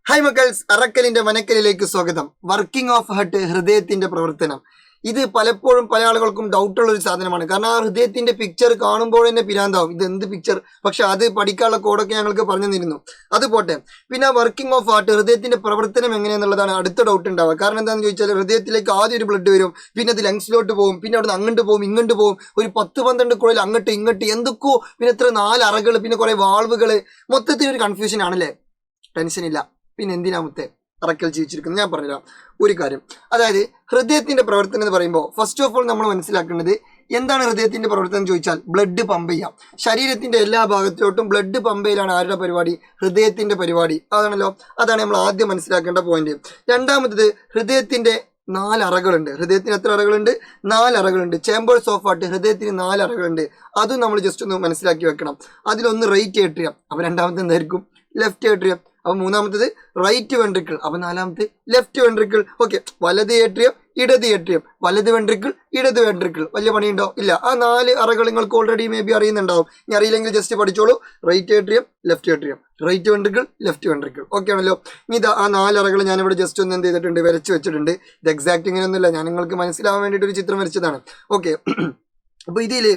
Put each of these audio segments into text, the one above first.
Hi മക്കൾസ്, അറക്കലിന്റെ മനക്കലിലേക്ക് സ്വാഗതം. Working of heart, ഹൃദയത്തിന്റെ പ്രവർത്തനം. ഇത് പലപ്പോഴും പല ആളുകൾക്കും ഡൗട്ടുള്ള ഒരു സാധനമാണ്. കാരണം ആ ഹൃദയത്തിന്റെ പിക്ചർ കാണുമ്പോൾ തന്നെ പിരാന്താവും, ഇത് എന്ത് പിക്ചർ. പക്ഷെ അത് പഠിക്കാനുള്ള കോഡൊക്കെ ഞങ്ങൾക്ക് പറഞ്ഞു തന്നിരുന്നു. അത് പോട്ടെ. പിന്നെ വർക്കിംഗ് ഓഫ് ഹാർട്ട്, ഹൃദയത്തിന്റെ പ്രവർത്തനം എങ്ങനെയെന്നുള്ളതാണ് അടുത്ത ഡൗട്ട് ഉണ്ടാവുക. കാരണം എന്താണെന്ന് ചോദിച്ചാൽ ഹൃദയത്തിലേക്ക് ആദ്യം ഒരു ബ്ലഡ് വരും, പിന്നെ അത് ലങ്സിലോട്ട് പോകും, പിന്നെ അവിടെ നിന്ന് അങ്ങോട്ട് പോകും, ഇങ്ങോട്ട് പോകും, ഒരു 10-12 കുഴൽ അങ്ങോട്ട് ഇങ്ങോട്ട് എന്തൊക്കെയോ, പിന്നെ ഇത്ര 4 അറകൾ, പിന്നെ കുറെ വാൾവുകൾ, മൊത്തത്തിൽ ഒരു കൺഫ്യൂഷൻ ആണല്ലേ. ടെൻഷൻ ഇല്ല. പിന്നെ എന്തിനാമത്തെ അറക്കൽ ജീവിച്ചിരിക്കുന്നത് ഞാൻ പറഞ്ഞുതരാം ഒരു കാര്യം. അതായത് ഹൃദയത്തിന്റെ പ്രവർത്തനം എന്ന് പറയുമ്പോൾ ഫസ്റ്റ് ഓഫ് ഓൾ നമ്മൾ മനസ്സിലാക്കേണ്ടത് എന്താണ് ഹൃദയത്തിന്റെ പ്രവർത്തനം ചോദിച്ചാൽ ബ്ലഡ് പമ്പ് ചെയ്യാം. ശരീരത്തിന്റെ എല്ലാ ഭാഗത്തിലോട്ടും ബ്ലഡ് പമ്പ് ചെയ്യലാണ് ആരുടെ പരിപാടി? ഹൃദയത്തിന്റെ പരിപാടി. അതാണല്ലോ, അതാണ് നമ്മൾ ആദ്യം മനസ്സിലാക്കേണ്ട പോയിന്റ്. രണ്ടാമത്തത്, ഹൃദയത്തിന്റെ 4 അറകളുണ്ട്. ഹൃദയത്തിന് എത്ര അറകളുണ്ട്? 4 അറകളുണ്ട്. ചേമ്പേഴ്സ് ഓഫ് ഹാർട്ട്, ഹൃദയത്തിന് 4 അറകളുണ്ട്. അതും നമ്മൾ ജസ്റ്റ് ഒന്ന് മനസ്സിലാക്കി വെക്കണം. അതിലൊന്ന് റൈറ്റ് ഏട്രിയം, അപ്പൊ രണ്ടാമത്തെ എന്തായിരിക്കും? Left atrium. അപ്പൊ മൂന്നാമത്തത് റൈറ്റ് വെൻട്രിക്കിൾ, അപ്പൊ നാലാമത്തെ ലെഫ്റ്റ് വെൻട്രിക്കിൾ. ഓക്കെ, വലത് ഏട്രിയം, ഇടത് ഏട്രിയം, വലത് വെൻട്രിക്കിൾ, ഇടത് വെൻട്രിക്കിൾ. വലിയ പണിയുണ്ടോ? ഇല്ല. ആ 4 അറകൾ നിങ്ങൾക്ക് ഓൾറെഡി മേ ബി അറിയുന്നുണ്ടാവും. ഇനി അറിയില്ലെങ്കിൽ ജസ്റ്റ് പഠിച്ചോളൂ. Right atrium, left atrium, right ventricle, left ventricle. Okay ആണല്ലോ. ഇനി ഇതാ ആ 4 അറകൾ ഞാനിവിടെ ജസ്റ്റ് ഒന്ന് എന്ത് ചെയ്തിട്ടുണ്ട്? വരച്ച് വെച്ചിട്ടുണ്ട്. ഇത് എക്സാക്ട് ഇങ്ങനെയൊന്നുമില്ല, ഞാൻ നിങ്ങൾക്ക് മനസ്സിലാവാൻ വേണ്ടിയിട്ട് ഒരു ചിത്രം വരച്ചതാണ്. ഓക്കെ, അപ്പൊ ഇതില്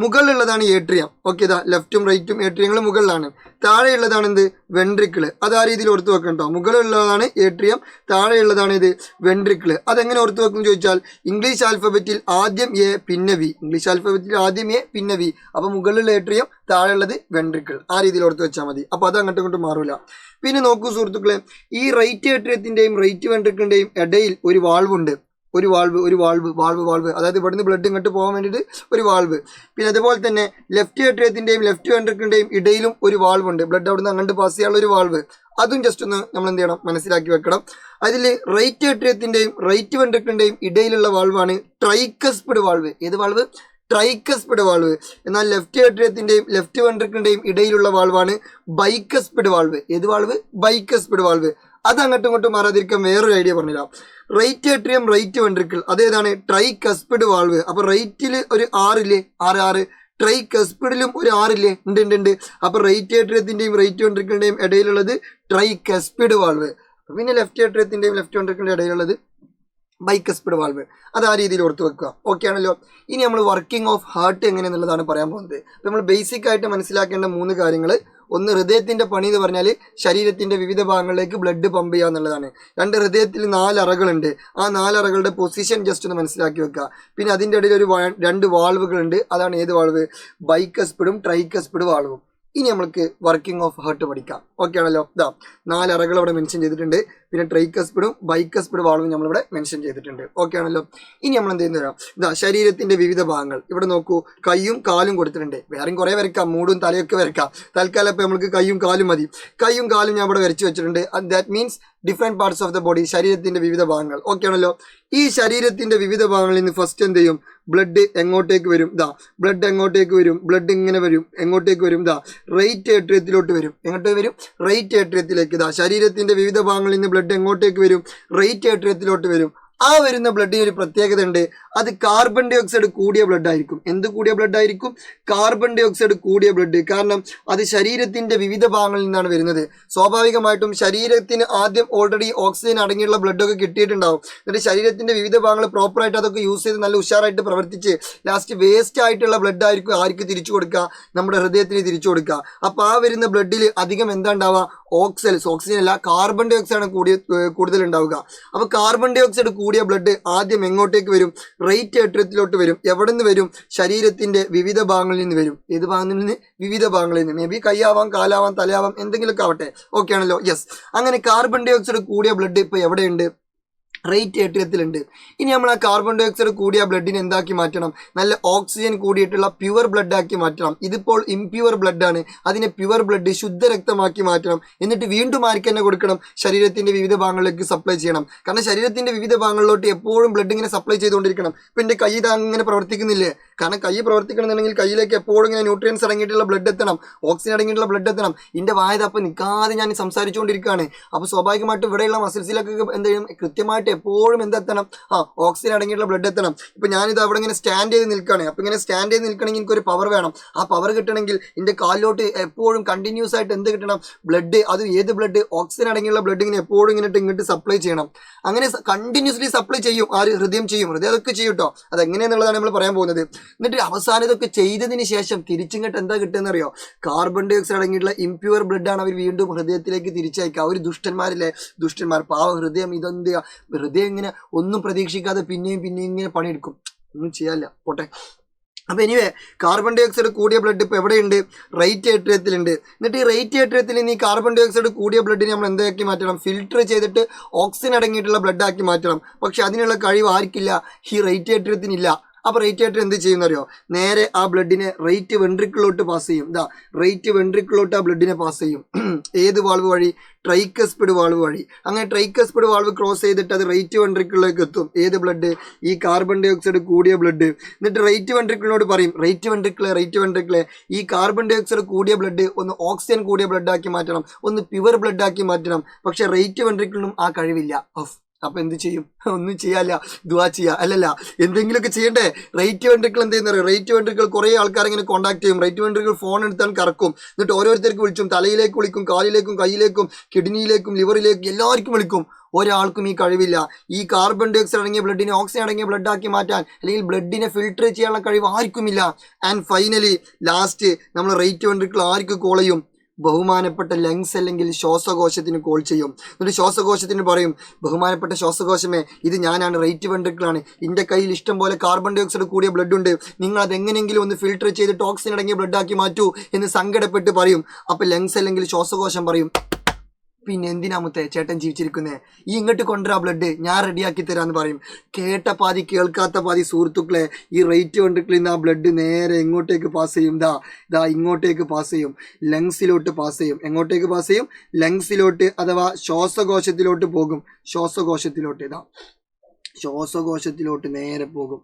മുകളിലുള്ളതാണ് ഏട്രിയം. ഓക്കെ, ഇതാ ലെഫ്റ്റും റൈറ്റും ഏട്രിയങ്ങൾ മുകളിലാണ്. താഴെയുള്ളതാണ് എന്ത്? വെൻട്രിക്കിള്. അത് ആ രീതിയിൽ ഓർത്ത് വെക്കണ്ടോ. മുകളിലുള്ളതാണ് ഏട്രിയം, താഴെയുള്ളതാണ് ഇത് വെൻട്രിക്കിള്. അതെങ്ങനെ ഓർത്ത് വെക്കും ചോദിച്ചാൽ ഇംഗ്ലീഷ് ആൽഫബറ്റിൽ ആദ്യം എ പിന്നെ വി. ഇംഗ്ലീഷ് ആൽഫബറ്റിൽ ആദ്യം എ പിന്നെ വി. അപ്പൊ മുകളിലുള്ള ഏട്രിയം, താഴെയുള്ളത് വെൻട്രിക്കിൾ. ആ രീതിയിൽ ഓർത്ത് വെച്ചാൽ മതി. അപ്പൊ അത് അങ്ങോട്ടും ഇങ്ങോട്ടും മാറൂല. പിന്നെ നോക്കൂ സുഹൃത്തുക്കളെ, ഈ റൈറ്റ് ഏട്രിയത്തിന്റെയും റൈറ്റ് വെൻട്രിക്കിളിന്റെയും ഇടയിൽ ഒരു വാൾവ് ഉണ്ട്. ഒരു വാൾവ്, അതായത് ഇവിടുന്ന് ബ്ലഡ് ഇങ്ങോട്ട് പോകാൻ വേണ്ടിയിട്ട് ഒരു വാൾവ്. പിന്നെ അതുപോലെ തന്നെ ലെഫ്റ്റ് ഏട്രിയത്തിന്റെയും ലെഫ്റ്റ് വെൻട്രിക്കിളിന്റെയും ഇടയിലും ഒരു വാൾവ് ഉണ്ട്. ബ്ലഡ് അവിടുന്ന് അങ്ങോട്ട് പാസ് ചെയ്യാനുള്ള ഒരു വാൾവ്. അതും ജസ്റ്റ് ഒന്ന് നമ്മൾ എന്ത് ചെയ്യണം? മനസ്സിലാക്കി വെക്കണം. അതിൽ റൈറ്റ് ഏട്രിയത്തിന്റെയും റൈറ്റ് വെൻട്രിക്കിളിന്റെയും ഇടയിലുള്ള വാൾവാണ് ട്രൈക്കസ്പിഡ് വാൾവ്. ഏത് വാൾവ്? Tricuspid valve. എന്നാൽ ലെഫ്റ്റ് ഏട്രിയത്തിന്റെയും ലെഫ്റ്റ് വെൻട്രിക്കിളിന്റെയും ഇടയിലുള്ള വാൾവാണ് ബൈക്കസ്പിഡ് വാൾവ്. ഏത് വാൾവ്? Bicuspid valve. അത് അങ്ങോട്ടും ഇങ്ങോട്ടും മാറാതിരിക്കാൻ വേറൊരു ഐഡിയ പറഞ്ഞുതരാം. റൈറ്റ് ഏട്രിയം, റൈറ്റ് വെൻട്രിക്കിൾ, അതേതാണ്? Tricuspid valve. അപ്പൊ റൈറ്റില് ഒരു 6 ഇല്ലേ? 6 ട്രൈക്കസ്പിഡിലും ഒരു 6 ഇല്ലേ? ഉണ്ട്. അപ്പൊ റൈറ്റ് ഏട്രിയത്തിന്റെയും റൈറ്റ് വെൻട്രിക്കിളിന്റെയും ഇടയിലുള്ളത് ട്രൈക്കസ്പിഡ് വാൾവ്. പിന്നെ ലെഫ്റ്റ് ഏട്രിയത്തിന്റെയും ലെഫ്റ്റ് വെൻട്രിക്കിളിന്റെ ഇടയിലുള്ളത് ബൈക്കസ്പിഡ് വാൾവ്. അത് ആ രീതിയിൽ ഓർത്ത് വെക്കുക. ഓക്കെ ആണല്ലോ. ഇനി നമ്മൾ വർക്കിംഗ് ഓഫ് ഹാർട്ട് എങ്ങനെയെന്നുള്ളതാണ് പറയാൻ പോകുന്നത്. നമ്മൾ ബേസിക് ആയിട്ട് മനസ്സിലാക്കേണ്ട 3 കാര്യങ്ങൾ. ഒന്ന്, ഹൃദയത്തിന്റെ പണി എന്ന് പറഞ്ഞാൽ ശരീരത്തിന്റെ വിവിധ ഭാഗങ്ങളിലേക്ക് ബ്ലഡ് പമ്പ് ചെയ്യുക എന്നുള്ളതാണ്. 2, ഹൃദയത്തിൽ 4 അറകളുണ്ട്. ആ 4 അറകളുടെ പൊസിഷൻ ജസ്റ്റ് ഒന്ന് മനസ്സിലാക്കി വെക്കുക. പിന്നെ അതിൻ്റെ ഇടയിൽ ഒരു 2 വാൾവുകളുണ്ട്. അതാണ് ഏത് വാൾവ്? ബൈക്കസ്പിഡും ട്രൈക്കസ്പിഡ് വാൾവും. ഇനി നമ്മൾക്ക് വർക്കിംഗ് ഓഫ് ഹാർട്ട് പഠിക്കാം. ഓക്കെ ആണല്ലോ. ഇതാ 4 അറകൾ അവിടെ മെൻഷൻ ചെയ്തിട്ടുണ്ട്. പിന്നെ ട്രൈക്കസ്പിഡും ബൈക്കസ്പിഡ് വാൾവും നമ്മളിവിടെ മെൻഷൻ ചെയ്തിട്ടുണ്ട്. ഓക്കെ ആണല്ലോ. ഇനി നമ്മൾ എന്ത് ചെയ്യുന്ന ഇതാ ശരീരത്തിന്റെ വിവിധ ഭാഗങ്ങൾ. ഇവിടെ നോക്കൂ, കൈയും കാലും കൊടുത്തിട്ടുണ്ട്. വേറെയും കുറെ വരയ്ക്കാം, മൂടും തലയൊക്കെ വരയ്ക്കാം. തൽക്കാലം ഇപ്പം നമ്മൾക്ക് കൈയും കാലും മതി. കൈയും കാലും ഞാൻ ഇവിടെ വരച്ചു വെച്ചിട്ടുണ്ട്. That means different parts of the body, ശരീരത്തിന്റെ വിവിധ ഭാഗങ്ങൾ. ഓക്കെ ആണല്ലോ. ഈ ശരീരത്തിന്റെ വിവിധ ഭാഗങ്ങളിൽ നിന്ന് ഫസ്റ്റ് എന്ത് ചെയ്യും? ബ്ലഡ് എങ്ങോട്ടേക്ക് വരും? ഇതാ ബ്ലഡ് എങ്ങോട്ടേക്ക് വരും? ബ്ലഡ് ഇങ്ങനെ വരും. എങ്ങോട്ടേക്ക് വരും? ഇതാ റൈറ്റ് ഏട്രിയത്തിലോട്ട് വരും. എങ്ങോട്ട് വരും? റൈറ്റ് ഏട്രിയത്തിലേക്ക്. ഇതാ ശരീരത്തിന്റെ വിവിധ ഭാഗങ്ങളിൽ നിന്ന് ബ്ലഡ് എങ്ങോട്ടേക്ക് വരും? റൈറ്റ് ഏട്രിയത്തിലോട്ട് വരും. ആ വരുന്ന ബ്ലഡിന് ഒരു പ്രത്യേകത ഉണ്ട്. അത് കാർബൺ ഡൈ ഓക്സൈഡ് കൂടിയ ബ്ലഡ് ആയിരിക്കും. എന്ത് കൂടിയ ബ്ലഡ് ആയിരിക്കും? കാർബൺ ഡൈ ഓക്സൈഡ് കൂടിയ ബ്ലഡ്. കാരണം അത് ശരീരത്തിന്റെ വിവിധ ഭാഗങ്ങളിൽ നിന്നാണ് വരുന്നത്. സ്വാഭാവികമായിട്ടും ശരീരത്തിന് ആദ്യം ഓൾറെഡി ഓക്സിജൻ അടങ്ങിയുള്ള ബ്ലഡൊക്കെ കിട്ടിയിട്ടുണ്ടാവും. എന്നിട്ട് ശരീരത്തിന്റെ വിവിധ ഭാഗങ്ങൾ പ്രോപ്പറായിട്ട് അതൊക്കെ യൂസ് ചെയ്ത് നല്ല ഉഷാറായിട്ട് പ്രവർത്തിച്ച് ലാസ്റ്റ് വേസ്റ്റ് ആയിട്ടുള്ള ബ്ലഡ് ആയിരിക്കും ആർക്ക് തിരിച്ചു കൊടുക്കുക? നമ്മുടെ ഹൃദയത്തിന് തിരിച്ചു കൊടുക്കുക. അപ്പൊ ആ വരുന്ന ബ്ലഡിൽ അധികം എന്താ ഉണ്ടാവുക? ഓക്സിജൻ അല്ല, കാർബൺ ഡൈ ഓക്സൈഡ് ആണ് കൂടുതൽ ഉണ്ടാവുക. അപ്പൊ കാർബൺ ഡൈ ഓക്സൈഡ് കൂടിയ ബ്ലഡ് ആദ്യം എങ്ങോട്ടേക്ക് വരും? റൈറ്റ് ഏട്രിയത്തിലോട്ട് വരും. എവിടെ നിന്ന് വരും? ശരീരത്തിന്റെ വിവിധ ഭാഗങ്ങളിൽ നിന്ന് വരും. ഏത് ഭാഗങ്ങളിൽ നിന്ന്? വിവിധ ഭാഗങ്ങളിൽ നിന്ന്. മേ ബി കൈയാവാം, കാലാവാം, തലയാവാം, എന്തെങ്കിലുമൊക്കെ ആവട്ടെ. ഓക്കെ ആണല്ലോ. യെസ്. അങ്ങനെ കാർബൺ ഡൈ ഓക്സൈഡ് കൂടിയ ബ്ലഡ് ഇപ്പൊ എവിടെയുണ്ട്? റൈറ്റ് ഏട്രിയത്തിലുണ്ട്. ഇനി നമ്മൾ ആ കാർബൺ ഡൈ ഓക്സൈഡ് കൂടിയ ബ്ലഡിനെ എന്താക്കി മാറ്റണം? നല്ല ഓക്സിജൻ കൂടിയിട്ടുള്ള പ്യുവർ ബ്ലഡ് ആക്കി മാറ്റണം. ഇതിപ്പോൾ ഇംപ്യുവർ ബ്ലഡ് ആണ്. അതിനെ പ്യുവർ ബ്ലഡ്, ശുദ്ധ രക്തമാക്കി മാറ്റണം. എന്നിട്ട് വീണ്ടും ആർക്ക് തന്നെ കൊടുക്കണം? ശരീരത്തിന്റെ വിവിധ ഭാഗങ്ങളിലേക്ക് സപ്ലൈ ചെയ്യണം. കാരണം ശരീരത്തിന്റെ വിവിധ ഭാഗങ്ങളിലോട്ട് എപ്പോഴും ബ്ലഡ് ഇങ്ങനെ സപ്ലൈ ചെയ്തുകൊണ്ടിരിക്കണം. ഇപ്പൊ എന്റെ കൈ അങ്ങനെ പ്രവർത്തിക്കുന്നില്ലേ? കാരണം കൈ പ്രവർത്തിക്കണമെന്നുണ്ടെങ്കിൽ കയ്യിലേക്ക് എപ്പോഴും ഇങ്ങനെ ന്യൂട്രിയൻസ് അടങ്ങിയിട്ടുള്ള ബ്ലഡ് എത്തണം, ഓക്സിജൻ അടങ്ങിയിട്ടുള്ള ബ്ലഡ് എത്തണം. എന്റെ വായതപ്പം നിൽക്കാതെ ഞാൻ സംസാരിച്ചുകൊണ്ടിരിക്കുകയാണ്. അപ്പൊ സ്വാഭാവികമായിട്ടും ഇവിടെയുള്ള മസിൽസിലൊക്കെ എന്ത് ചെയ്യും? കൃത്യമായിട്ട് ആയിട്ട് എപ്പോഴും എന്തെത്തണം, ഓക്സിജൻ അടങ്ങിയിട്ടുള്ള ബ്ലഡ് എത്തണം. ഇപ്പൊ ഞാനിത് അവിടെ ഇങ്ങനെ സ്റ്റാൻഡ് ചെയ്ത് നിൽക്കുകയാണ്. അപ്പൊ ഇങ്ങനെ സ്റ്റാൻഡ് ചെയ്ത് നിൽക്കണമെങ്കിൽ എനിക്കൊരു പവർ വേണം. ആ പവർ കിട്ടണമെങ്കിൽ എന്റെ കാലിലോട്ട് എപ്പോഴും കണ്ടിന്യൂസ് ആയിട്ട് എന്ത് കിട്ടണം, ബ്ലഡ്. അത് ഏത് ബ്ലഡ്? ഓക്സിജൻ അടങ്ങിയുള്ള ബ്ലഡ് ഇങ്ങനെ എപ്പോഴും ഇങ്ങോട്ട് സപ്ലൈ ചെയ്യണം. അങ്ങനെ കണ്ടിന്യൂസ്ലി സപ്ലൈ ചെയ്യും. ആര്? ഹൃദയം ചെയ്യും. ഹൃദയം അതൊക്കെ ചെയ്യും കേട്ടോ. അതെങ്ങനെയാന്നുള്ളതാണ് നമ്മൾ പറയാൻ പോകുന്നത്. എന്നിട്ട് അവസാനം ഇതൊക്കെ ചെയ്തതിന് ശേഷം തിരിച്ചിങ്ങോട്ട് എന്താ കിട്ടുന്ന അറിയോ? കാർബൺ ഡൈ ഓക്സൈഡ് അടങ്ങിയിട്ടുള്ള ഇംപ്യൂർ ബ്ലഡ് ആണ് അവർ വീണ്ടും ഹൃദയത്തിലേക്ക് തിരിച്ചയക്കുക. അവർ ദുഷ്ടന്മാരില്ലേ, ദുഷ്ടന്മാർ. പാവ ഹൃദയം ഇതെന്ത്, ഹൃദയം ഇങ്ങനെ ഒന്നും പ്രതീക്ഷിക്കാതെ പിന്നെയും ഇങ്ങനെ പണിയെടുക്കും. ഒന്നും ചെയ്യാല്ല, പോട്ടെ. അപ്പൊ എനിവേ, കാർബൺ ഡൈ ഓക്സൈഡ് കൂടിയ ബ്ലഡ് ഇപ്പൊ എവിടെയുണ്ട്? റൈറ്റ് ഏട്രിയത്തിലുണ്ട്. എന്നിട്ട് ഈ റൈറ്റ് ഏട്രിയത്തിൽ നിന്ന് ഈ കാർബൺ ഡൈ ഓക്സൈഡ് കൂടിയ ബ്ലഡിനെ നമ്മൾ എന്താക്കി മാറ്റണം? ഫിൽട്ടർ ചെയ്തിട്ട് ഓക്സിജൻ അടങ്ങിയിട്ടുള്ള ബ്ലഡ് ആക്കി മാറ്റണം. പക്ഷെ അതിനുള്ള കഴിവ് ആർക്കില്ല? ഈ റൈറ്റ് ഏട്രിയത്തിനില്ല. അപ്പൊ റൈറ്റ് ഏട്രിയം എന്ത് ചെയ്യുന്നറിയോ? നേരെ ആ ബ്ലഡിനെ റൈറ്റ് വെൻട്രിക്കിളോട്ട് പാസ് ചെയ്യും. റൈറ്റ് വെൻട്രിക്കിളോട്ട് ആ ബ്ലഡിനെ പാസ് ചെയ്യും. ഏത് വാൾവ് വഴി? ട്രൈക്കസ്പിഡ് വാൾവ് വഴി. അങ്ങനെ ട്രൈക്കസ്പിഡ് വാൾവ് ക്രോസ് ചെയ്തിട്ട് അത് റൈറ്റ് വെൻട്രിക്കിളിലേക്ക് എത്തും. ഏത് ബ്ലഡ്? ഈ കാർബൺ ഡൈ ഓക്സൈഡ് കൂടിയ ബ്ലഡ്. എന്നിട്ട് റൈറ്റ് വെൻട്രിക്കിളിനോട് പറയും, റൈറ്റ് വെൻട്രിക്കിളെ ഈ കാർബൺ ഡൈ ഓക്സൈഡ് കൂടിയ ബ്ലഡ് ഒന്ന് ഓക്സിജൻ കൂടിയ ബ്ലഡ് ആക്കി മാറ്റണം, ഒന്ന് പ്യുവർ ബ്ലഡ് ആക്കി മാറ്റണം. പക്ഷെ റൈറ്റ് വെൻട്രിക്കിളിനും ആ കഴിവില്ല. അപ്പൊ എന്ത് ചെയ്യും? ഒന്നും ചെയ്യാല്ല, ദുആ ചെയ്യാ. അല്ലല്ല, എന്തെങ്കിലുമൊക്കെ ചെയ്യണ്ടേ? റൈറ്റ് വെൻട്രിക്കിൾ എന്ത് ചെയ്യുന്ന? റൈറ്റ് വെൻട്രിക്കിൾ കുറെ ആൾക്കാർ ഇങ്ങനെ കോൺടാക്ട് ചെയ്യും. റൈറ്റ് വെൻട്രിക്കിൾ ഫോൺ എടുത്താൽ കറക്കും. എന്നിട്ട് ഓരോരുത്തർക്ക് വിളിച്ചും, തലയിലേക്ക് വിളിക്കും, കാലിലേക്കും, കയ്യിലേക്കും, കിഡ്നിയിലേക്കും, ലിവറിലേക്കും, എല്ലാവർക്കും വിളിക്കും. ഒരാൾക്കും ഈ കഴിവില്ല. ഈ കാർബൺ ഡൈ ഓക്സൈഡ് അടങ്ങിയ ബ്ലഡിനെ ഓക്സിജൻ അടങ്ങിയ ബ്ലഡ് ആക്കി മാറ്റാൻ, അല്ലെങ്കിൽ ബ്ലഡിനെ ഫിൽട്ടർ ചെയ്യാനുള്ള കഴിവ് ആർക്കുമില്ല. ആൻഡ് ഫൈനലി ലാസ്റ്റ് നമ്മൾ റൈറ്റ് വെൻട്രിക്കിൾ ആർക്ക് കോൾ ചെയ്യും? ബഹുമാനപ്പെട്ട ലങ്സ് അല്ലെങ്കിൽ ശ്വാസകോശത്തിന് കോൾ ചെയ്യും. എന്നിട്ട് ശ്വാസകോശത്തിന് പറയും, ബഹുമാനപ്പെട്ട ശ്വാസകോശമേ, ഇത് ഞാനാണ്, റൈറ്റ് വെൻട്രിക്കിളാണ്. എൻ്റെ കയ്യിൽ ഇഷ്ടം പോലെ കാർബൺ ഡൈ ഓക്സൈഡ് കൂടിയ ബ്ലഡ് ഉണ്ട്. നിങ്ങൾ അത് എങ്ങനെയെങ്കിലും ഒന്ന് ഫിൽട്ടർ ചെയ്തിട്ട് ഓക്സിജൻ അടങ്ങിയ ബ്ലഡ് ആക്കി മാറ്റൂ എന്ന് സങ്കടപ്പെട്ട് പറയും. അപ്പൊ ലങ്സ് അല്ലെങ്കിൽ ശ്വാസകോശം പറയും, പിന്നെ എന്തിനാ മുത്തേ ചേട്ടൻ ജീവിച്ചിരിക്കുന്നേ, ഈ ഇങ്ങോട്ട് കൊണ്ടുവരാ ബ്ലഡ്, ഞാൻ റെഡിയാക്കി തരാന്ന് പറയും. കേട്ട പാതി കേൾക്കാത്ത പാതി സുഹൃത്തുക്കളെ, ഈ റൈറ്റ് വെൻട്രിക്കിളിൽ നിന്ന് ആ ബ്ലഡ് നേരെ എങ്ങോട്ടേക്ക് പാസ് ചെയ്യും? ഇങ്ങോട്ടേക്ക് പാസ് ചെയ്യും, ലങ്സിലോട്ട് പാസ് ചെയ്യും. എങ്ങോട്ടേക്ക് പാസ് ചെയ്യും? ലങ്സിലോട്ട്, അഥവാ ശ്വാസകോശത്തിലോട്ട് പോകും. ശ്വാസകോശത്തിലോട്ട് നേരെ പോകും.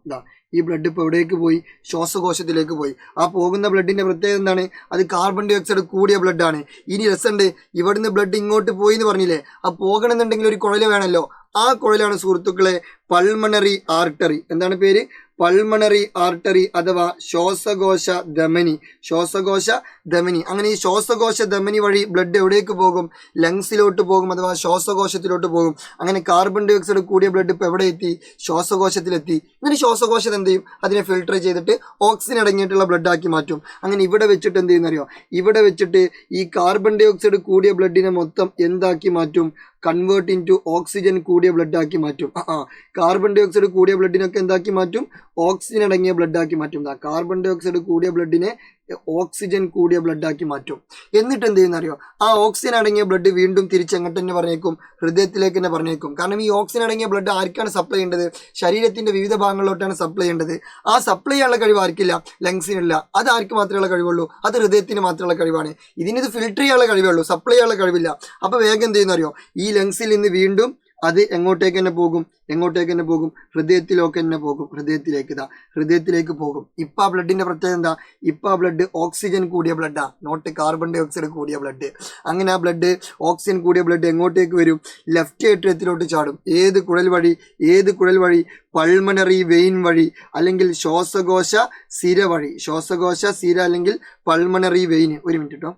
ഈ ബ്ലഡ് ഇപ്പോൾ എവിടേക്ക് പോയി? ശ്വാസകോശത്തിലേക്ക് പോയി. ആ പോകുന്ന ബ്ലഡിന്റെ പ്രത്യേകത എന്താണ്? അത് കാർബൺ ഡൈ ഓക്സൈഡ് കൂടിയ ബ്ലഡാണ്. ഇനി രസമുണ്ട്, ഇവിടുന്ന് ബ്ലഡ് ഇങ്ങോട്ട് പോയി എന്ന് പറഞ്ഞില്ലേ, ആ പോകണമെന്നുണ്ടെങ്കിൽ ഒരു കുഴൽ വേണമല്ലോ. ആ കുഴലാണ് സുഹൃത്തുക്കളെ പൾമണറി ആർട്ടറി. എന്താണ് പേര്? പൾമണറി ആർട്ടറി അഥവാ ശ്വാസകോശ ധമനി. അങ്ങനെ ഈ ശ്വാസകോശ ധമനി വഴി ബ്ലഡ് എവിടേക്ക് പോകും? ലങ്സിലോട്ട് പോകും, അഥവാ ശ്വാസകോശത്തിലോട്ട് പോകും. അങ്ങനെ കാർബൺ ഡൈ ഓക്സൈഡ് കൂടിയ ബ്ലഡ് ഇപ്പൊ എവിടെ എത്തി? ശ്വാസകോശത്തിലെത്തി. എന്നിട്ട് ശ്വാസകോശം എന്ത് ചെയ്യും? അതിനെ ഫിൽട്ടർ ചെയ്തിട്ട് ഓക്സിജൻ അടങ്ങിയിട്ടുള്ള ബ്ലഡ് ആക്കി മാറ്റും. അങ്ങനെ ഇവിടെ വെച്ചിട്ട് എന്ത് ചെയ്യുന്നറിയോ? ഇവിടെ വെച്ചിട്ട് ഈ കാർബൺ ഡൈ ഓക്സൈഡ് കൂടിയ ബ്ലഡിനെ മൊത്തം എന്താക്കി മാറ്റും? കൺവേർട്ട് ഇൻ ടു ഓക്സിജൻ കൂടിയ ബ്ലഡ് ആക്കി മാറ്റും. കാർബൺ ഡൈ ഓക്സൈഡ് കൂടിയ ബ്ലഡിനൊക്കെ എന്താക്കി മാറ്റും? ഓക്സിജൻ അടങ്ങിയ ബ്ലഡ് ആക്കി മാറ്റും. കാർബൺ ഡൈ ഓക്സൈഡ് കൂടിയ ബ്ലഡിനെ ഓക്സിജൻ കൂടിയ ബ്ലഡ് ആക്കി മാറ്റും. എന്നിട്ട് എന്ത് ചെയ്യുന്ന അറിയോ? ആ ഓക്സിജൻ അടങ്ങിയ ബ്ലഡ് വീണ്ടും തിരിച്ചെങ്ങോട്ട് തന്നെ പറഞ്ഞേക്കും? ഹൃദയത്തിലേക്ക് തന്നെ പറഞ്ഞേക്കും. കാരണം ഈ ഓക്സിജൻ അടങ്ങിയ ബ്ലഡ് ആർക്കാണ് സപ്ലൈ ചെയ്യേണ്ടത്? ശരീരത്തിന്റെ വിവിധ ഭാഗങ്ങളിലോട്ടാണ് സപ്ലൈ ചെയ്യേണ്ടത്. ആ സപ്ലൈ ചെയ്യാനുള്ള കഴിവ് ആർക്കില്ല? ലങ്സിനില്ല. അത് ആർക്ക് മാത്രമുള്ള കഴിവുള്ളൂ? അത് ഹൃദയത്തിന് മാത്രമുള്ള കഴിവാണ്. ഇതിനിത് ഫിൽട്ടർ ചെയ്യാനുള്ള കഴിവേ ഉള്ളൂ, സപ്ലൈ ചെയ്യാനുള്ള കഴിവില്ല. അപ്പൊ വേഗം എന്ത് ചെയ്യുന്ന അറിയോ? ഈ ലങ്സിൽ നിന്ന് വീണ്ടും അത് എങ്ങോട്ടേക്ക് തന്നെ പോകും? ഹൃദയത്തിലേക്ക് പോകും. ഇപ്പൊ ആ ബ്ലഡിന്റെ പ്രത്യേകത എന്താ? ഇപ്പൊ ആ ബ്ലഡ് ഓക്സിജൻ കൂടിയ ബ്ലഡാ, നോട്ട് കാർബൺ ഡൈ ഓക്സൈഡ് കൂടിയ ബ്ലഡ്. അങ്ങനെ ആ ബ്ലഡ്, ഓക്സിജൻ കൂടിയ ബ്ലഡ് എങ്ങോട്ടേക്ക് വരും? ലെഫ്റ്റ് ഏട്രിയത്തിലോട്ട് ചാടും. ഏത് കുഴൽ വഴി? പൾമണറി വെയിൻ വഴി, അല്ലെങ്കിൽ ശ്വാസകോശ സിര വഴി. ശ്വാസകോശ സിര അല്ലെങ്കിൽ പൾമണറി വെയിൻ. ഒരു മിനിറ്റ് കേട്ടോ.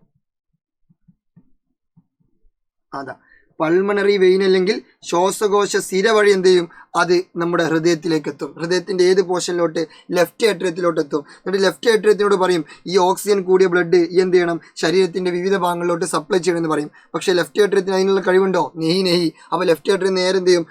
പൾമണറി വെയിൻ അല്ലെങ്കിൽ ശ്വാസകോശ സിര വഴി എന്ത് ചെയ്യും? അത് നമ്മുടെ ഹൃദയത്തിലേക്ക് എത്തും. ഹൃദയത്തിന്റെ ഏത് പോർഷനിലോട്ട്? ലെഫ്റ്റ് ഏട്രിയത്തിലോട്ട് എത്തും. എന്നിട്ട് ലെഫ്റ്റ് ഏട്രിയത്തിനോട് പറയും, ഈ ഓക്സിജൻ കൂടിയ ബ്ലഡ് എന്ത് ചെയ്യണം? ശരീരത്തിന്റെ വിവിധ ഭാഗങ്ങളിലോട്ട് സപ്ലൈ ചെയ്യണമെന്ന് പറയും. പക്ഷെ ലെഫ്റ്റ് ഏട്രിയത്തിന് അതിനുള്ള കഴിവുണ്ടോ? നെഹി. അപ്പൊ ലെഫ്റ്റ് ഏട്രിയം നേരെ എന്ത് ചെയ്യും?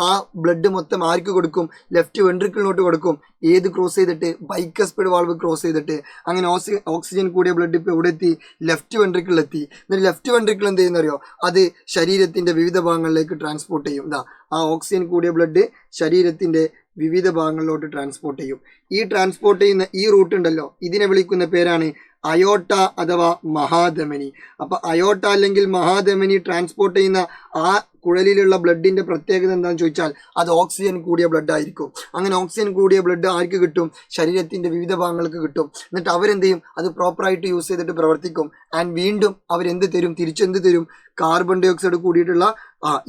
ആ ബ്ലഡ് മൊത്തം ആർക്ക് കൊടുക്കും? ലെഫ്റ്റ് വെൻട്രിക്കിളിനോട്ട് കൊടുക്കും. ഏത് ക്രോസ് ചെയ്തിട്ട്? ബൈക്കസ്പിഡ് വാൾവ് ക്രോസ് ചെയ്തിട്ട്. അങ്ങനെ ഓക്സിജൻ കൂടിയ ബ്ലഡ് ഇപ്പൊ എവിടെ എത്തി? ലെഫ്റ്റ് വെൻട്രിക്കിളിലെത്തി. എന്നിട്ട് ലെഫ്റ്റ് വെൻട്രിക്കിൾ എന്ത് ചെയ്യുന്നറിയോ? അത് ശരീരത്തിന്റെ വിവിധ ഭാഗങ്ങളിലേക്ക് ട്രാൻസ്പോർട്ട് ചെയ്യും. ആ ഓക്സിജൻ കൂടിയ ബ്ലഡ് ശരീരത്തിന്റെ വിവിധ ഭാഗങ്ങളിലോട്ട് ട്രാൻസ്പോർട്ട് ചെയ്യും. ഈ ട്രാൻസ്പോർട്ട് ചെയ്യുന്ന ഈ റൂട്ട് ഉണ്ടല്ലോ, ഇതിനെ വിളിക്കുന്ന പേരാണ് അയോട്ട അഥവാ മഹാധമനി. അപ്പൊ അയോട്ട അല്ലെങ്കിൽ മഹാധമനി ട്രാൻസ്പോർട്ട് ചെയ്യുന്ന ആ കുഴലിലുള്ള ബ്ലഡിന്റെ പ്രത്യേകത എന്താണെന്ന് ചോദിച്ചാൽ അത് ഓക്സിജൻ കൂടിയ ബ്ലഡ് ആയിരിക്കും. അങ്ങനെ ഓക്സിജൻ കൂടിയ ബ്ലഡ് ആർക്ക് കിട്ടും? ശരീരത്തിന്റെ വിവിധ ഭാഗങ്ങൾക്ക് കിട്ടും. എന്നിട്ട് അവരെന്ത് ചെയ്യും? അത് പ്രോപ്പറായിട്ട് യൂസ് ചെയ്തിട്ട് പ്രവർത്തിക്കും. ആൻഡ് വീണ്ടും അവരെന്ത് തരും? തിരിച്ചെന്ത് തരും? കാർബൺ ഡൈ ഓക്സൈഡ് കൂടിയിട്ടുള്ള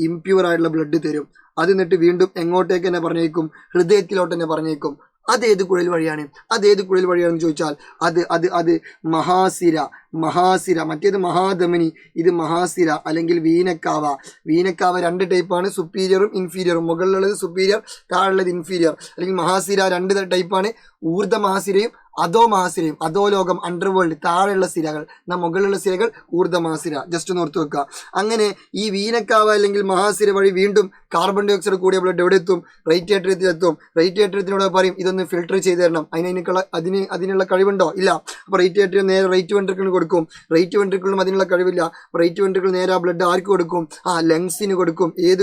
ഇംപ്യൂർ ആയിട്ടുള്ള ബ്ലഡ് തരും. അത് എന്നിട്ട് വീണ്ടും എങ്ങോട്ടേക്ക് തന്നെ പറഞ്ഞേക്കും? ഹൃദയത്തിലോട്ട് തന്നെ പറഞ്ഞേക്കും. അതേത് കുഴൽ വഴിയാണ്? ചോദിച്ചാൽ അത് മഹാസിര. മറ്റേത് മഹാധമനി, ഇത് മഹാസിര അല്ലെങ്കിൽ വീനക്കാവ. രണ്ട് ടൈപ്പാണ്, സുപ്പീരിയറും ഇൻഫീരിയറും. മുകളിലുള്ളത് സുപ്പീരിയർ, താഴെയുള്ളത് ഇൻഫീരിയർ. അല്ലെങ്കിൽ മഹാസിര രണ്ട് ടൈപ്പാണ്, ഊർദ്ധ മഹാസിരയും അധോമഹാസിരയും. അധോലോകം, അണ്ടർവേൾഡ്, താഴെയുള്ള സിരകൾ. മുകളിലുള്ള സിരകൾ ഊർദ്ധ മഹാസിര. ജസ്റ്റ് ഒന്ന് ഓർത്ത് വെക്കുക. അങ്ങനെ ഈ വീനക്കാവ അല്ലെങ്കിൽ മഹാസിര വഴി വീണ്ടും കാർബൺ ഡൈ ഓക്സൈഡ് കൂടിയ ബ്ലഡ് എവിടെ എത്തും? റൈറ്റ് ഏട്രിയത്തിലെത്തും. റൈറ്റ് ഏട്രിയത്തിനോട് പറയും ഇതൊന്ന് ഫിൽട്ടർ ചെയ്ത് തരണം. അതിനുള്ള കഴിവുണ്ടോ? ഇല്ല. അപ്പോൾ റൈറ്റ് ഏട്രിയം നേരെ റൈറ്റ് വെൻട്രിക്കിളിന് കൊടുക്കും. റൈറ്റ് വെൻട്രിക്കിളിനും അതിനുള്ള കഴിവില്ല. റൈറ്റ് വെൻട്രിക്കിൾ നേരെ ആ ബ്ലഡ് ആർക്ക് കൊടുക്കും? ലങ്സിന് കൊടുക്കും. ഏത്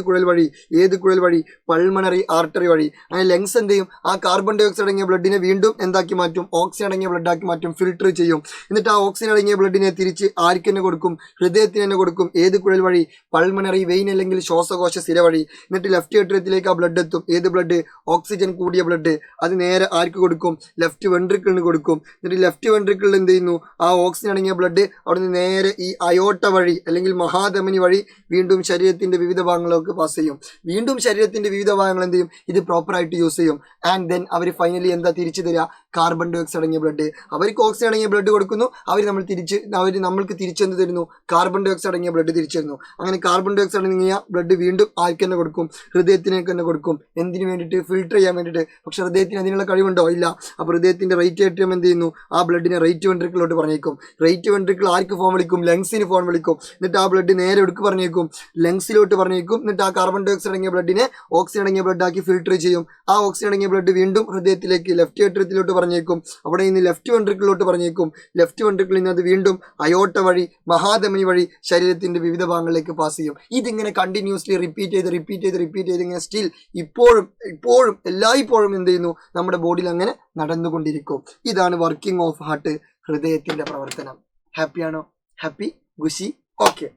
കുഴൽ വഴി? പൾമണറി ആർട്ടറി വഴി. അങ്ങനെ ലങ്സ് എന്ത് ചെയ്യും? ആ കാർബൺ ഡൈ ഓക്സൈഡ് അടങ്ങിയ ബ്ലഡിനെ വീണ്ടും എന്താക്കി മാറ്റും? ഓക്സിജൻ അടങ്ങിയ ബ്ലഡ് ആക്കി മാറ്റും, ഫിൽട്ടർ ചെയ്യും. എന്നിട്ട് ആ ഓക്സിജൻ അടങ്ങിയ ബ്ലഡിനെ തിരിച്ച് ആർക്ക് തന്നെ കൊടുക്കും? ഹൃദയത്തിന് തന്നെ കൊടുക്കും. ഏത് കുഴൽ വഴി? പൾമണറി വെയിൻ അല്ലെങ്കിൽ ശ്വാസകോശ സിര വഴി. എന്നിട്ട് ലെഫ്റ്റ് ഏട്രിയത്തിലേക്ക് ആ ബ്ലഡ് എത്തും. ഏത് ബ്ലഡ്? ഓക്സിജൻ കൂടിയ ബ്ലഡ്. അത് നേരെ ആർക്ക് കൊടുക്കും? ലെഫ്റ്റ് വെൻട്രിക്കിളിന് കൊടുക്കും. എന്നിട്ട് ലെഫ്റ്റ് വെൻട്രിക്കിളിൽ എന്ത് ചെയ്യുന്നു? ആ ഓക്സിജൻ അടങ്ങിയ ബ്ലഡ് അവിടുന്ന് നേരെ ഈ അയോട്ട വഴി അല്ലെങ്കിൽ മഹാധമനി വഴി വീണ്ടും ശരീരത്തിന്റെ വിവിധ ഭാഗങ്ങളിലേക്ക് പാസ് ചെയ്യും. വീണ്ടും ശരീരത്തിന്റെ വിവിധ ഭാഗങ്ങൾ എന്ത് ചെയ്യും? ഇത് പ്രോപ്പറായിട്ട് യൂസ് ചെയ്യും. ആൻഡ് ദെൻ അവർ ഫൈനലി എന്താ തിരിച്ചു തരിക? കാർബൺ ഡൈ ഓക്സൈഡ് അടങ്ങിയ ബ്ലഡ്. അവർക്ക് ഓക്സിജൻ അടങ്ങിയ ബ്ലഡ് കൊടുക്കുന്നു, അവർ നമ്മൾക്ക് തിരിച്ചെന്ത് തരുന്നു? കാർബൺ ഡൈ ഓക്സൈഡ് അടങ്ങിയ ബ്ലഡ് തിരിച്ചു തരുന്നു. അങ്ങനെ കാർബൺ ഡൈ ഓക്സൈഡ് അടങ്ങിയ ബ്ലഡ് വീണ്ടും ആർക്ക് തന്നെ കൊടുക്കും? ഹൃദയത്തിനേക്ക് തന്നെ കൊടുക്കും. എന്തിനു വേണ്ടിയിട്ട്? ഫിൽട്ടർ ചെയ്യാൻ വേണ്ടിയിട്ട്. പക്ഷെ ഹൃദയത്തിന് അതിനുള്ള കഴിവുണ്ടോ? ഇല്ല. അപ്പോൾ ഹൃദയത്തിന്റെ റൈറ്റ് ഏട്രിയം എന്ത് ചെയ്യുന്നു? ആ ബ്ലഡിനെ റൈറ്റ് വെൻട്രിക്കിലോട്ട് പറഞ്ഞേക്കും. റൈറ്റ് വെൻട്രിക്കിൾ ആർക്ക് ഫോൺ വിളിക്കും? ലങ്സിന് ഫോൺ വിളിക്കും. എന്നിട്ട് ആ ബ്ലഡ് നേരെ എടുക്ക് പറഞ്ഞേക്കും? ലങ്സിലോട്ട് പറഞ്ഞേക്കും. എന്നിട്ട് ആ കാർബൺ ഡൈ ഓക്സൈഡ് അടങ്ങിയ ബ്ലഡിനെ ഓക്സിജൻ അടങ്ങിയ ബ്ലഡ് ആക്കി ഫിൽട്ടർ ചെയ്യും. ആ ഓക്സിജൻ അടങ്ങിയ ബ്ലഡ് വീണ്ടും ഹൃദയത്തിലേക്ക് ലെഫ്റ്റ് ഏട്രിയത്തിലോട്ട് പറഞ്ഞേക്കും. അവിടെ നിന്ന് ലെഫ്റ്റ് വെൻട്രിക്കിലോട്ട് പറഞ്ഞേക്കും. ലെഫ്റ്റ് വെൻട്രിക്കിളിൽ നിന്ന് അത് വീണ്ടും അയോട്ട വഴി മഹാധമനി വഴി ശരീരത്തിന്റെ വിവിധ ഭാഗങ്ങളിലേക്ക് പാസ് ചെയ്യും. ഇതിങ്ങനെ കണ്ടിന്യൂസ്ലി റിപ്പീറ്റ് ചെയ്ത് ഇങ്ങനെ സ്റ്റിൽ ഇപ്പോഴും എല്ലായ്പ്പോഴും എന്ത് ചെയ്യുന്നു? നമ്മുടെ ബോഡിയിൽ അങ്ങനെ നടന്നുകൊണ്ടിരിക്കും. ഇതാണ് വർക്കിംഗ് ഓഫ് ഹാർട്ട്, ഹൃദയത്തിന്റെ പ്രവർത്തനം. ഹാപ്പിയാണോ? ഹാപ്പി? ഖുഷി? ഓക്കെ.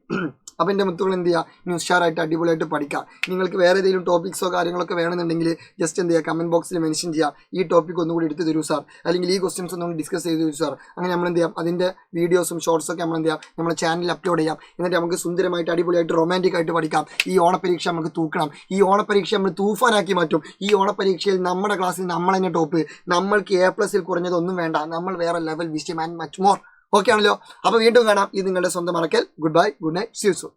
അപ്പം എൻ്റെ മുത്തുകൾ എന്ത് ചെയ്യുക? ഇനി ഉഷാറായിട്ട് അടിപൊളിയായിട്ട് പഠിക്കാം. നിങ്ങൾക്ക് വേറെ ഏതെങ്കിലും ടോപ്പിക്സോ കാര്യങ്ങളൊക്കെ വേണമെന്നുണ്ടെങ്കിൽ ജസ്റ്റ് എന്ത് ചെയ്യുക? കമൻറ്റ് ബോക്സിൽ മെൻഷൻ ചെയ്യുക. ഈ ടോപ്പിക് ഒന്നുകൂടി എടുത്ത് തരൂ സാർ, അല്ലെങ്കിൽ ഈ ക്വസ്റ്റ്യൻസ് ഒന്നും ഡിസ്കസ് ചെയ്ത് തരൂ സാർ. അങ്ങനെ നമ്മൾ എന്ത് ചെയ്യാം? അതിൻ്റെ വീഡിയോസും ഷോർട്സൊക്കെ നമ്മൾ എന്ത് ചെയ്യാം? നമ്മുടെ ചാനലിൽ അപ്ലോഡ് ചെയ്യാം. എന്നിട്ട് നമുക്ക് സുന്ദരമായിട്ട് അടിപൊളിയായിട്ട് റൊമാൻറ്റിക് ആയിട്ട് പഠിക്കാം. ഈ ഓണപ്പരീക്ഷ നമുക്ക് തൂക്കണം. ഈ ഓണപ്പരീക്ഷ നമ്മൾ തൂഫാനാക്കി മാറ്റും. ഈ ഓണപ്പരീക്ഷയിൽ നമ്മുടെ ക്ലാസ്സിൽ നമ്മൾ തന്നെ ടോപ്പ്. നമ്മൾക്ക് A+ കുറഞ്ഞതൊന്നും വേണ്ട. നമ്മൾ വേറെ ലെവൽ വിഷയം ആൻഡ് മച്ച് മോർ. ഓക്കെ ആണല്ലോ? അപ്പോൾ വീണ്ടും കാണാം. ഇത് നിങ്ങളുടെ സ്വന്തം Arakkal. Good bye, good night, see you soon.